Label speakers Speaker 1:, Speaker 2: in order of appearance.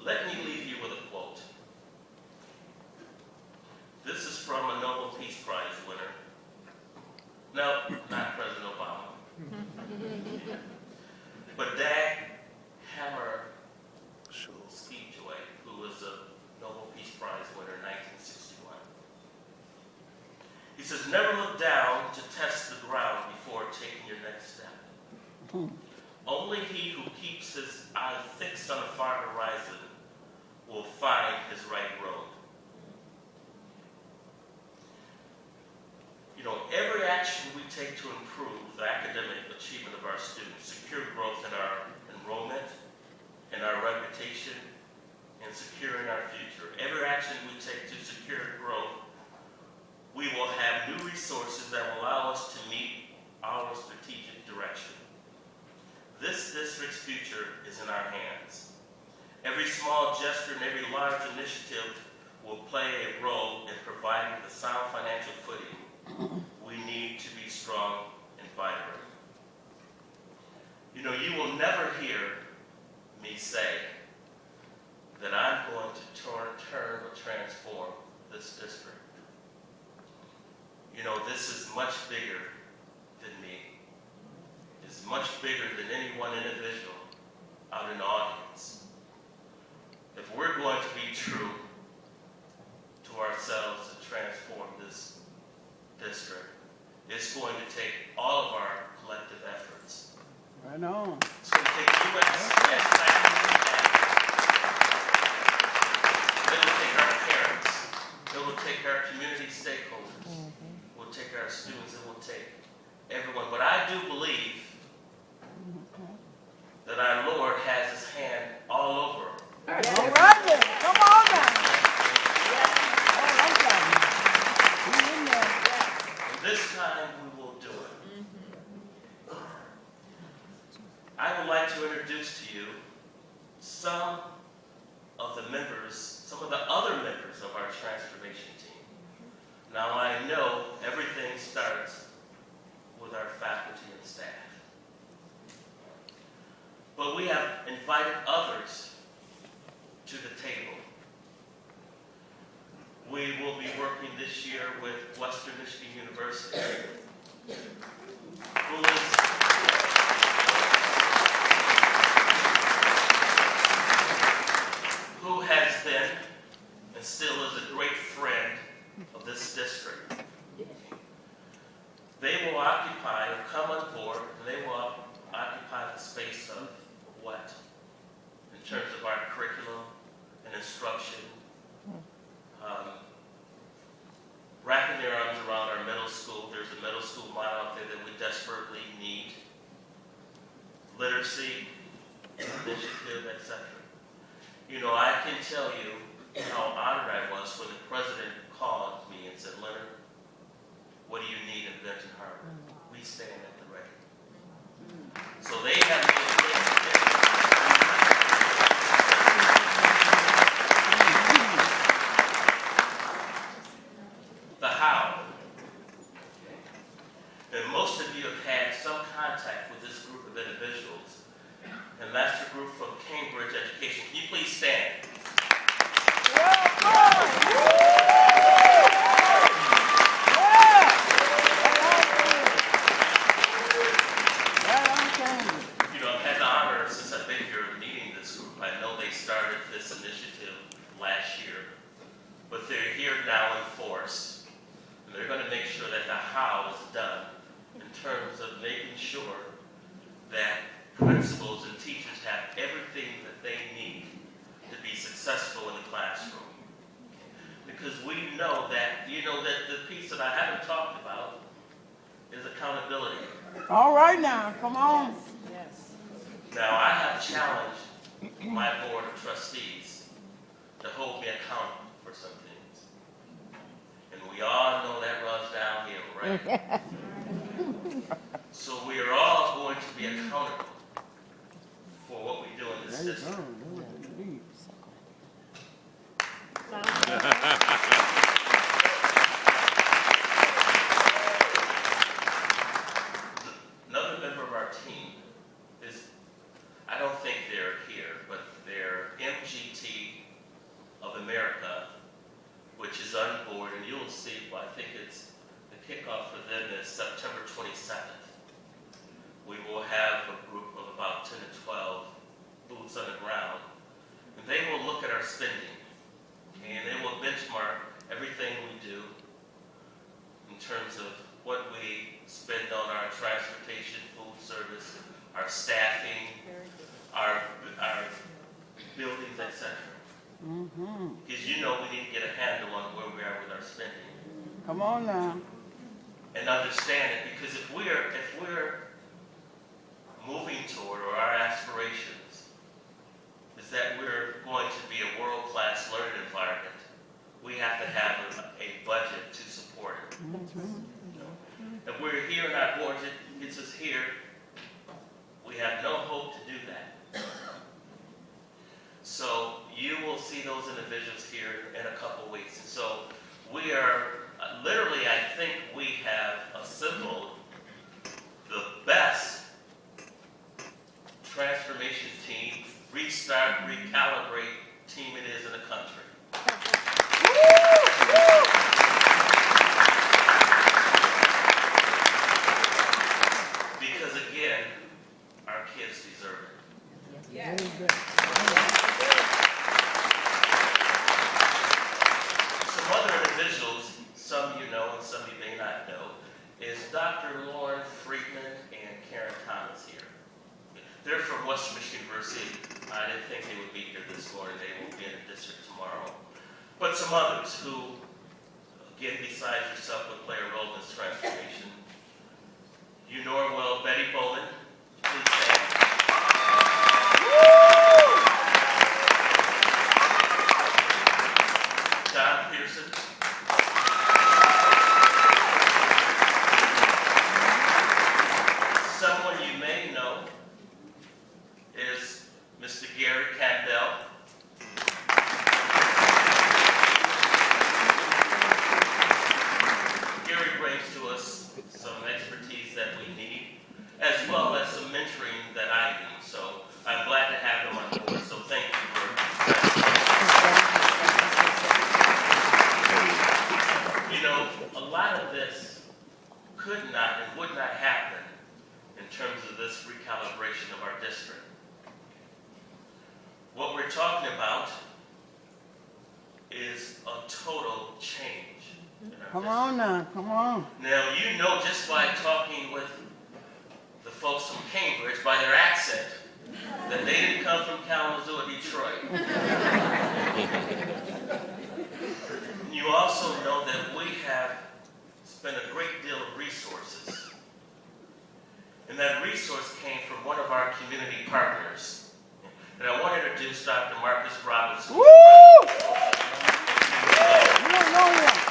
Speaker 1: Let me leave you with a quote. This is from a Nobel Peace Prize winner. No, not President Obama. But Dag Hammarskjöld, who was a Nobel Peace Prize winner in 1961. He says, never look down to test the ground before taking your next step. Only he who keeps his eye fixed on a far horizon will find his right road. You know, every action we take to improve the academic achievement of our students, secure growth in our enrollment, in our reputation, and securing our future. Every action we take to secure growth, we will have new resources that will allow us to meet our strategic direction. This district's future is in our hands. Every small gesture and every large initiative will play a role in providing the sound financial footing we need to be strong and vibrant. You know, you will never hear me say that I'm going to turn or transform this district. You know, this is much bigger than me. It's much bigger than any one individual out in the audience. If we're going to be true to ourselves to transform this district, it's going to take all of our collective efforts.
Speaker 2: I know.
Speaker 1: It's going to take you as faculty. It will take our parents. It will take our community stakeholders. It will take our students. It will take everyone. But I do believe that our Lord has his hand all over.
Speaker 2: All right then. Come on now.
Speaker 1: This time we will do it. I would like to introduce to you some of the other members of our transformation team. Now I know everything starts with our faculty and staff. But we have invited others to the table. We will be working this year with Western Michigan University, who has been and still is a great friend of this district. They will occupy or come on board, and they will occupy the space of what? In terms of our curriculum and instruction, wrapping their arms around our middle school. There's a middle school model out there that we desperately need. Literacy, initiative, etc. You know, I can tell you how honored I was when the president called me and said, Leonard, what do you need in Benton Harbor? We stand at the ready. So they have the how. And most of you have had some contact with this group of individuals. And that's the group from Cambridge Education. Can you please stand? You know, I've had the honor since I've been here meeting this group. I know they started this initiative last year, but they're here now in force. And they're going to make sure that the how is done in terms of making sure that principals and teachers have everything that they need to be successful in the classroom. Because we know that, you know, that the piece that I haven't talked about is accountability.
Speaker 2: All right now, come on.
Speaker 3: Yes.
Speaker 1: Now, I have challenged my board of trustees to hold me accountable for some things. And we all know that runs downhill, right? So we are all going to be accountable for what we do in this district. Another member of our team is, I don't think they're here, but they're MGT Because you know we need to get a handle on where we are with our spending.
Speaker 2: Come on now.
Speaker 1: And understand it, because if we're moving toward, or our aspirations is that we're going to be a world-class learning environment, we have to have a budget to support it. If we're here and our budget gets us here, we have no hope to do that. So you will see those individuals here in a couple weeks. And so we are, literally, I think we have assembled the best transformation team, restart, recalibrate team it is in the country. Because again, our kids deserve it.
Speaker 3: Yes.
Speaker 1: Some other individuals, some you know and some you may not know, is Dr. Lauren Friedman and Karen Thomas here. They're from Western Michigan University. I didn't think they would be here this morning. They will be in the district tomorrow. But some others who, again, besides yourself, would play a role in this transformation. You know her well, Betty Bowman. Please stand. John Pearson. Someone you may know is Mr. Gary Campbell. Gary brings to us some expertise that we need, as well as some mentoring that I need. So I'm glad to have him on board. So thank you for that. You know, a lot of this could not and would not happen in terms of this recalibration of our district. What we're talking about is a total change.
Speaker 2: Come on now. Come on.
Speaker 1: Now, you know just by talking with the folks from Cambridge, by their accent, that they didn't come from Kalamazoo or Detroit. You also know that we have spent a great deal of resources. And that resource came from one of our community partners. And I want to introduce Dr. Marcus Robinson.
Speaker 2: Woo! You don't know him.